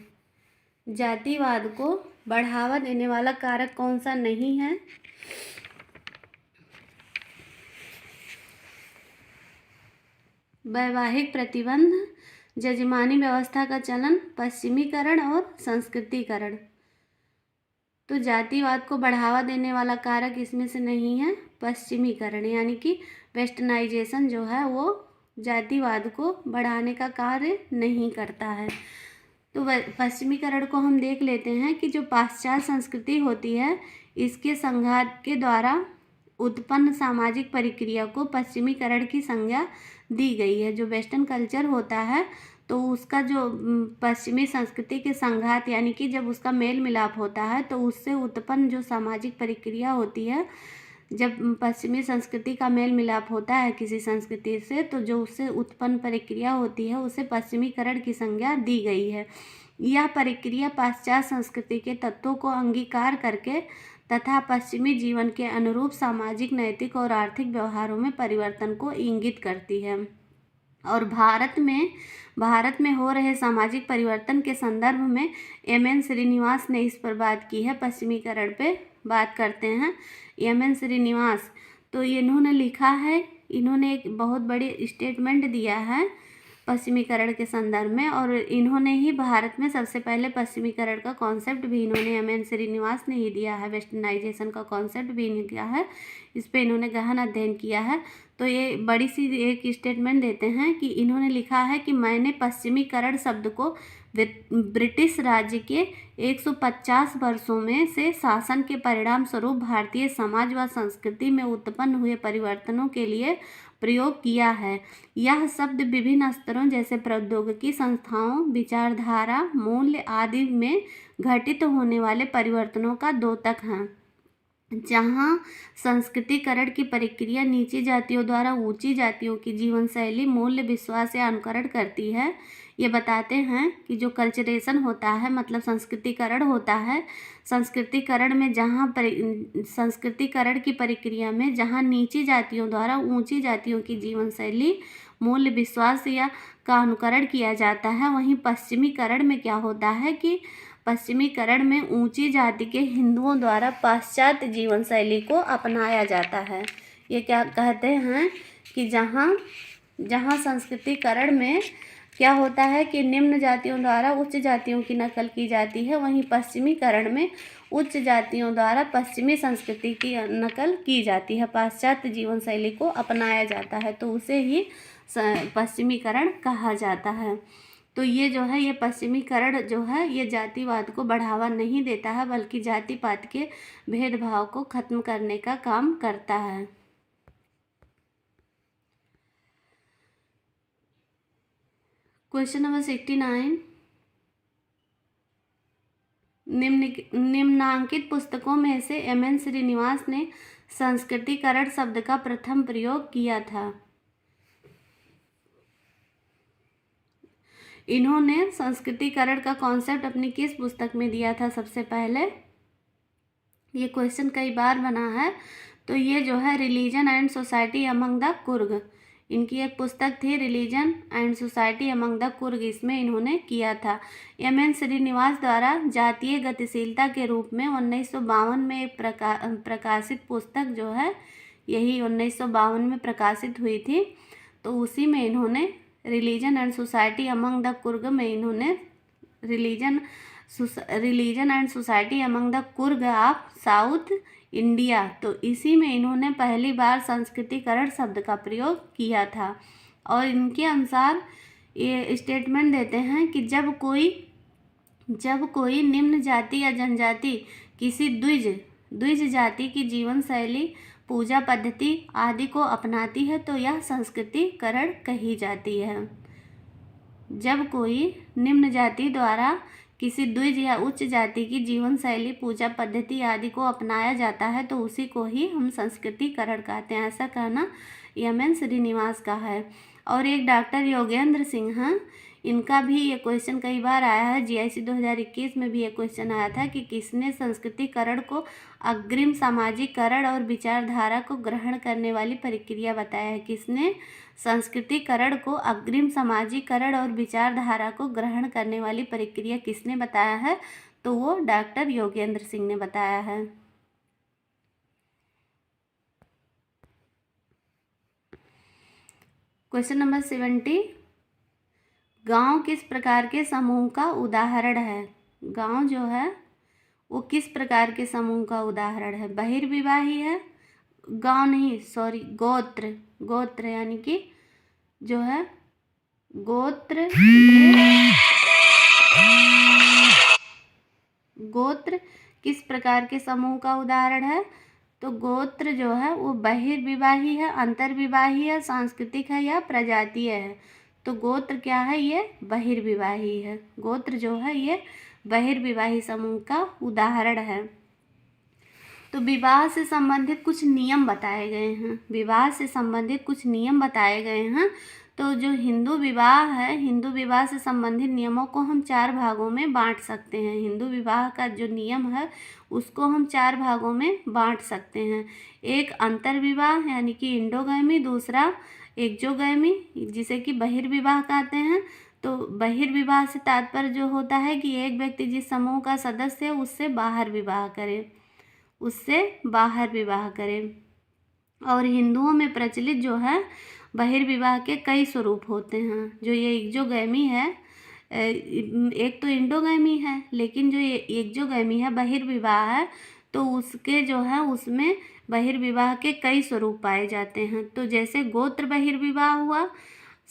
A: जातिवाद को बढ़ावा देने वाला कारक कौन सा नहीं है? वैवाहिक प्रतिबंध, जजमानी व्यवस्था का चलन, पश्चिमीकरण और संस्कृतिकरण। तो जातिवाद को बढ़ावा देने वाला कारक इसमें से नहीं है पश्चिमीकरण, यानी कि वेस्टर्नाइजेशन जो है वो जातिवाद को बढ़ाने का कार्य नहीं करता है। तो पश्चिमीकरण को हम देख लेते हैं कि जो पाश्चात्य संस्कृति होती है, इसके संघात के द्वारा उत्पन्न सामाजिक प्रक्रिया को पश्चिमीकरण की संज्ञा दी गई है। जो वेस्टर्न कल्चर होता है तो उसका जो पश्चिमी संस्कृति के संघात, यानी कि जब उसका मेल मिलाप होता है तो उससे उत्पन्न जो सामाजिक प्रक्रिया होती है, जब पश्चिमी संस्कृति का मेल मिलाप होता है किसी संस्कृति से, तो जो उससे उत्पन्न प्रक्रिया होती है उसे पश्चिमीकरण की संज्ञा दी गई है। यह प्रक्रिया पाश्चात्य संस्कृति के तत्वों को अंगीकार करके तथा पश्चिमी जीवन के अनुरूप सामाजिक, नैतिक और आर्थिक व्यवहारों में परिवर्तन को इंगित करती है। और भारत में हो रहे सामाजिक परिवर्तन के संदर्भ में एम.एन. श्रीनिवास ने इस पर बात की है। पश्चिमीकरण पे बात करते हैं एम.एन. श्रीनिवास। तो इन्होंने लिखा है, इन्होंने एक बहुत बड़ी स्टेटमेंट दिया है पश्चिमीकरण के संदर्भ में, और इन्होंने ही भारत में सबसे पहले पश्चिमीकरण का कॉन्सेप्ट भी इन्होंने एम.एन. श्रीनिवास ने ही दिया है। वेस्टर्नाइजेशन का कॉन्सेप्ट भी इन्हें किया है, इस पे इन्होंने गहन अध्ययन किया है। तो ये बड़ी सी एक स्टेटमेंट देते हैं कि इन्होंने लिखा है कि मैंने पश्चिमीकरण शब्द को ब्रिटिश राज्य के 150 वर्षों में से शासन के परिणाम स्वरूप भारतीय समाज व संस्कृति में उत्पन्न हुए परिवर्तनों के लिए प्रयोग किया है। यह शब्द विभिन्न स्तरों जैसे प्रौद्योगिकी, संस्थाओं, विचारधारा, मूल्य आदि में घटित होने वाले परिवर्तनों का द्योतक है। जहाँ संस्कृतिकरण की प्रक्रिया नीची जातियों द्वारा ऊंची जातियों की जीवन शैली, मूल्य, विश्वास या अनुकरण करती है। ये बताते हैं कि जो कल्चरेशन होता है मतलब संस्कृतिकरण होता है, संस्कृतिकरण में संस्कृतिकरण की प्रक्रिया में जहाँ नीची जातियों द्वारा ऊंची जातियों की जीवन शैली, मूल्य, विश्वास या का अनुकरण किया जाता है, वहीं पश्चिमीकरण में क्या होता है कि पश्चिमीकरण में ऊंची जाति के हिंदुओं द्वारा पाश्चात्य जीवन शैली को अपनाया जाता है। ये क्या कहते हैं कि जहाँ संस्कृतिकरण में क्या होता है कि निम्न जातियों द्वारा उच्च जातियों की नकल की जाती है, वहीं पश्चिमीकरण में उच्च जातियों द्वारा पश्चिमी संस्कृति की नकल की जाती है, पाश्चात्य जीवन शैली को अपनाया जाता है, तो उसे ही पश्चिमीकरण कहा जाता है। तो ये जो है, ये पश्चिमीकरण जो है ये जातिवाद को बढ़ावा नहीं देता है, बल्कि जाति पात के भेदभाव को खत्म करने का काम करता है। क्वेश्चन नंबर 69, निम्नांकित पुस्तकों में से एम.एन. श्रीनिवास ने संस्कृतिकरण शब्द का प्रथम प्रयोग किया था। इन्होंने संस्कृतिकरण का कॉन्सेप्ट अपनी किस पुस्तक में दिया था सबसे पहले? ये क्वेश्चन कई बार बना है। तो ये जो है religion and society among the Coorg, इनकी एक पुस्तक थी religion and society among the Coorg, इसमें इन्होंने किया था। एम.एन. श्रीनिवास द्वारा जातीय गतिशीलता के रूप में 1952 में एक प्रकाशित पुस्तक जो है यही 1952 में प्रकाशित हुई थी। तो उसी में इन्होंने religion and society among the Coorg में इन्होंने religion and society among the Coorg of south India, तो इसी में इन्होंने पहली बार संस्कृतिकरण शब्द का प्रयोग किया था। और इनके अनुसार ये स्टेटमेंट देते हैं कि जब कोई निम्न जाति या जनजाति किसी द्विज जाति की जीवन शैली, पूजा पद्धति आदि को अपनाती है तो यह संस्कृतिकरण कही जाती है। जब कोई निम्न जाति द्वारा किसी द्विज या उच्च जाति की जीवन शैली, पूजा पद्धति आदि को अपनाया जाता है तो उसी को ही हम संस्कृतिकरण कहते हैं, ऐसा कहना एम.एन. श्रीनिवास का है। और एक डॉक्टर योगेंद्र सिंह हैं, इनका भी ये क्वेश्चन कई बार आया है। जीआईसी 2021 में भी ये क्वेश्चन आया था कि किसने संस्कृतिकरण को अग्रिम सामाजिकरण और विचारधारा को ग्रहण करने वाली प्रक्रिया बताया है? किसने संस्कृतिकरण को अग्रिम सामाजिकरण और विचारधारा को ग्रहण करने वाली प्रक्रिया किसने बताया है? तो वो डॉक्टर योगेंद्र सिंह ने बताया है। क्वेश्चन नंबर 70, गांव किस प्रकार के समूह का उदाहरण है? गांव जो है वो किस प्रकार के समूह का उदाहरण है? बहिर्विवाही है, गांव नहीं सॉरी गोत्र यानी कि जो है गोत्र किस प्रकार के समूह का उदाहरण है? तो गोत्र जो है वो बहिर्विवाही है, अंतर्विवाही है, सांस्कृतिक है या प्रजातीय है? तो गोत्र क्या है? ये बहिर्विवाही है। गोत्र जो है ये बहिर्विवाही समूह का उदाहरण है। तो विवाह से संबंधित कुछ नियम बताए गए हैं। विवाह से संबंधित कुछ नियम बताए गए हैं। तो जो हिंदू विवाह है, हिंदू विवाह से संबंधित नियमों को हम 4 भागों में बांट सकते हैं। हिंदू विवाह का जो नियम है उसको हम 4 भागों में बांट सकते हैं। एक अंतर्विवाह यानी कि इंडोगैमी, दूसरा एक्सोगैमी जिसे कि बहिर्विवाह कहते हैं। तो बहिर्विवाह से तात्पर्य जो होता है कि एक व्यक्ति जिस समूह का सदस्य है उससे बाहर विवाह करे। और हिंदुओं में प्रचलित जो है बहिर्विवाह के कई स्वरूप होते हैं। जो ये एक्सोगैमी है, एक तो इंडोगैमी है, लेकिन जो ये एक्सोगैमी है बहिर्विवाह है, तो उसके जो है उसमें बहिर्विवाह के कई स्वरूप पाए जाते हैं। तो जैसे गोत्र बहिर्विवाह हुआ,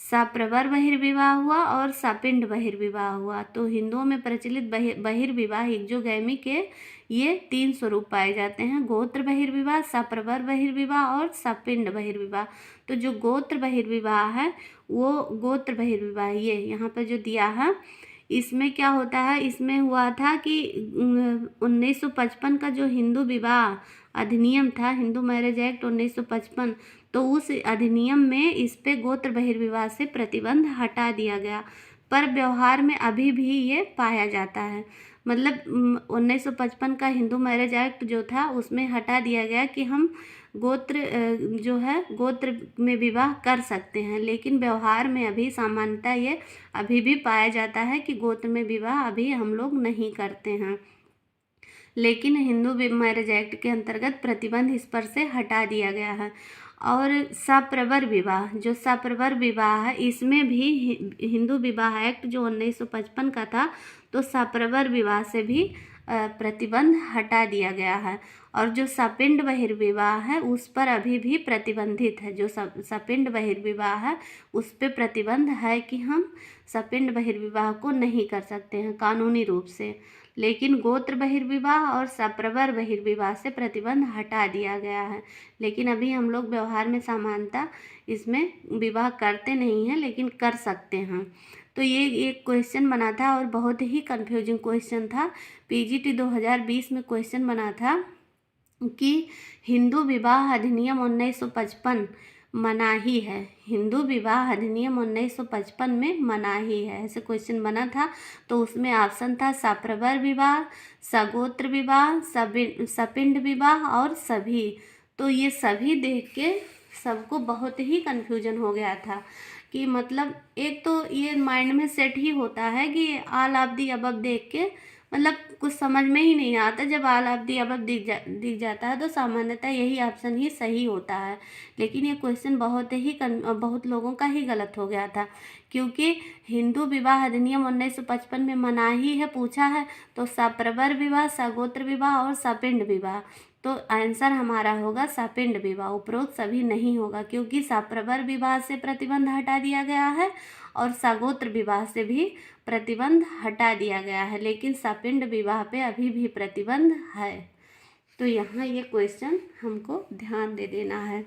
A: सप्रवर बहिर्विवाह हुआ और सपिंड बहिर्विवाह हुआ। तो हिंदुओं में प्रचलित बहिर्विवाह एक्सोगैमी के ये 3 स्वरूप पाए जाते हैं: गोत्र बहिर्विवाह, सप्रवर बहिर्विवाह और सपिंड बहिर्विवाह। तो जो गोत्र बहिर्विवाह है वो गोत्र बहिर्विवाह ये यहाँ पर जो दिया है, इसमें क्या होता है, इसमें हुआ था कि 1955 का जो हिंदू विवाह अधिनियम था हिंदू मैरिज एक्ट 1955, तो उस अधिनियम में इस पे गोत्र बहिर्विवाह से प्रतिबंध हटा दिया गया, पर व्यवहार में अभी भी ये पाया जाता है। मतलब 1955 का हिंदू मैरिज एक्ट जो था उसमें हटा दिया गया कि हम गोत्र जो है गोत्र में विवाह कर सकते हैं, लेकिन व्यवहार में अभी सामान्यतः ये अभी भी पाया जाता है कि गोत्र में विवाह अभी हम लोग नहीं करते हैं। लेकिन हिंदू मैरिज एक्ट के अंतर्गत प्रतिबंध इस पर से हटा दिया गया है। और सप्रवर विवाह, जो सप्रवर विवाह है, इसमें भी हिंदू विवाह एक्ट जो 1955 का था, तो सप्रवर विवाह से भी प्रतिबंध हटा दिया गया है। और जो सपिंड बहिर्विवाह है उस पर अभी भी प्रतिबंधित है। जो सपिंड बहिर्विवाह है उस पर प्रतिबंध है कि हम सपिंड बहिर्विवाह को नहीं कर सकते हैं कानूनी रूप से, लेकिन गोत्र बहिर्विवाह और सप्रवर बहिर्विवाह से प्रतिबंध हटा दिया गया है। लेकिन अभी हम लोग व्यवहार में सामान्यतः इसमें विवाह करते नहीं हैं, लेकिन कर सकते हैं। तो ये एक क्वेश्चन बना था और बहुत ही कंफ्यूजिंग क्वेश्चन था। पीजीटी 2020 में क्वेश्चन बना था कि हिंदू विवाह अधिनियम 1955 मनाही है, हिंदू विवाह अधिनियम 1955 में मनाही है, ऐसे क्वेश्चन बना था। तो उसमें ऑप्शन था सप्रवर विवाह, सगोत्र विवाह, सपिंड विवाह और सभी। तो ये सभी देख के सबको बहुत ही कन्फ्यूजन हो गया था कि मतलब एक तो ये माइंड में सेट ही होता है कि ऑल ऑफ दी अबव देख के मतलब कुछ समझ में ही नहीं आता। जब ऑल ऑफ दी अबव दिख जाता है तो सामान्यतः यही ऑप्शन ही सही होता है। लेकिन ये क्वेश्चन बहुत लोगों का ही गलत हो गया था, क्योंकि हिंदू विवाह अधिनियम 1955 में मनाही है पूछा है, तो सप्रवर विवाह, सगोत्र विवाह और सपिंड विवाह, तो आंसर हमारा होगा सपिंड विवाह। उपरोक्त सभी नहीं होगा, क्योंकि सप्रवर विवाह से प्रतिबंध हटा दिया गया है और सगोत्र विवाह से भी प्रतिबंध हटा दिया गया है, लेकिन सपिंड विवाह पे अभी भी प्रतिबंध है। तो यहाँ ये क्वेश्चन हमको ध्यान दे देना है।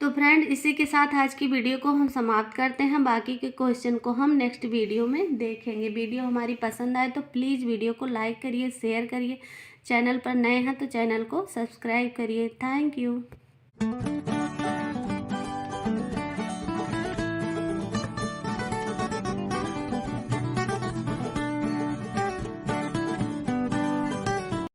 A: तो फ्रेंड, इसी के साथ आज की वीडियो को हम समाप्त करते हैं। बाकी के क्वेश्चन को हम नेक्स्ट वीडियो में देखेंगे। वीडियो हमारी पसंद आए तो प्लीज़ वीडियो को लाइक करिए, शेयर करिए। चैनल पर नए हैं तो चैनल को सब्सक्राइब करिए। Thank you.